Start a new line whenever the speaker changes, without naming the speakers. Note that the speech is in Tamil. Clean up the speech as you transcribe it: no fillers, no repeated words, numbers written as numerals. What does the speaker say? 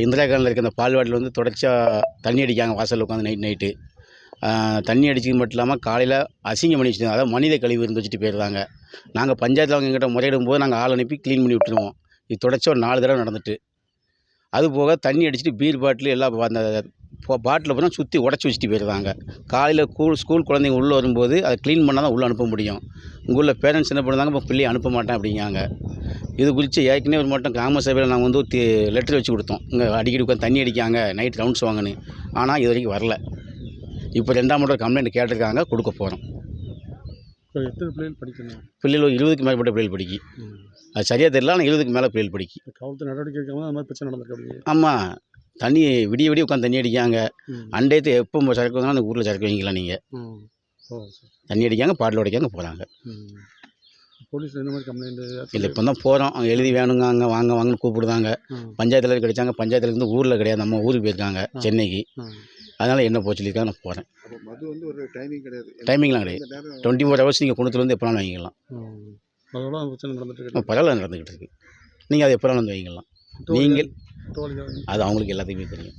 இந்திரா காலனியில் இருக்க அந்த பால்வாடியில் வந்து தொடர்ச்சியாக தண்ணி அடிக்காங்க வாசலில் உட்காந்து நைட்டு தண்ணி அடிச்சது மட்டும் இல்லாமல் காலையில் அசிங்கம் பண்ணி வச்சுருந்தாங்க. அதாவது மனித கழிவு இருந்து வச்சுட்டு போயிருந்தாங்க. நாங்கள் பஞ்சாயத்தில் அவங்க எங்கிட்ட முறையிடும் போது நாங்கள் ஆள் அனுப்பி க்ளீன் பண்ணி விட்டுருவோம். இது தொடர்ச்சியாக ஒரு 4 தடவை நடந்துட்டு, அது போக தண்ணி அடிச்சுட்டு பீர் பாட்டில் எல்லாம் அந்த பாட்டில் பூரா சுற்றி உடச்சி வச்சுட்டு போயிருந்தாங்க. காலையில் ஸ்கூல் குழந்தைங்க உள்ளே வரும்போது அதை க்ளீன் பண்ணால் தான் உள்ளே அனுப்ப முடியும். உங்கள் ஊரில் பேரண்ட்ஸ் என்ன பண்ணுறாங்க, இப்போ பிள்ளையை அனுப்ப மாட்டேன் அப்படிங்காங்க. இது குறித்து ஏற்கனவே ஒரு மட்டும் கிராம சபையில் நாங்கள் வந்து லெட்டர் வச்சு கொடுத்தோம். இங்கே அடிக்கடி உட்காந்து தண்ணி அடிக்காங்க, நைட் ரவுண்ட்ஸ் வாங்கன்னு. ஆனால் இது வரைக்கும் வரல. இப்போ 2ஆம் மட்டம் கம்ப்ளைண்ட் கேட்டிருக்காங்க, கொடுக்க போகிறோம்.
எத்தனை பிள்ளைகள் படிக்கணும்?
பிள்ளைகள் ஒரு 20க்கு மேற்பட்ட பிள்ளைகள் படிக்கி. அது சரியாக தெரியல, ஆனால் 20க்கு மேலே பிள்ளைகள் படிக்கி.
காவல்துறை நடவடிக்கை எடுக்காமல் அந்த மாதிரி பிரச்சனை நடந்திருக்கு.
ஆமாம், தண்ணி விடிய உட்காந்து தண்ணி அடிக்காங்க. அண்டையத்தை எப்போ சரக்கு வாங்கினா அந்த ஊரில் சரக்கு வாங்கிக்கலாம். நீங்கள் தண்ணி அடிக்காங்க, பாட்டில் உடைக்காங்க போகிறாங்க.
போலீஸ் என்ன மாதிரி கம்ப்ளைண்ட்
இல்லை, இப்போ தான் போகிறோம். அவங்க எழுதி வேணுங்க, அங்கே வாங்கன்னு கூப்பிடுதாங்க. பஞ்சாயத்தில் கிடைச்சாங்க. பஞ்சாயத்துலேருந்து ஊரில் கிடையாது, நம்ம ஊருக்கு போயிருக்காங்க, சென்னைக்கு. அதனால் என்ன போச்சு சொல்லியிருக்காங்க, நான் போகிறேன்.
அது வந்து ஒரு டைமிங் கிடையாது,
டைமிங்லாம் கிடையாது. 24 ஹவர்ஸ் நீங்கள் குணத்துலேருந்து எப்போனாலும் வாங்கிக்கலாம். பரவாயில்ல, நடந்துக்கிட்டு இருக்குது. நீங்கள் அதை எப்போனாலும் வந்து வாங்கிக்கலாம். நீங்கள் அது அவங்களுக்கு எல்லாத்துக்குமே தெரியும்.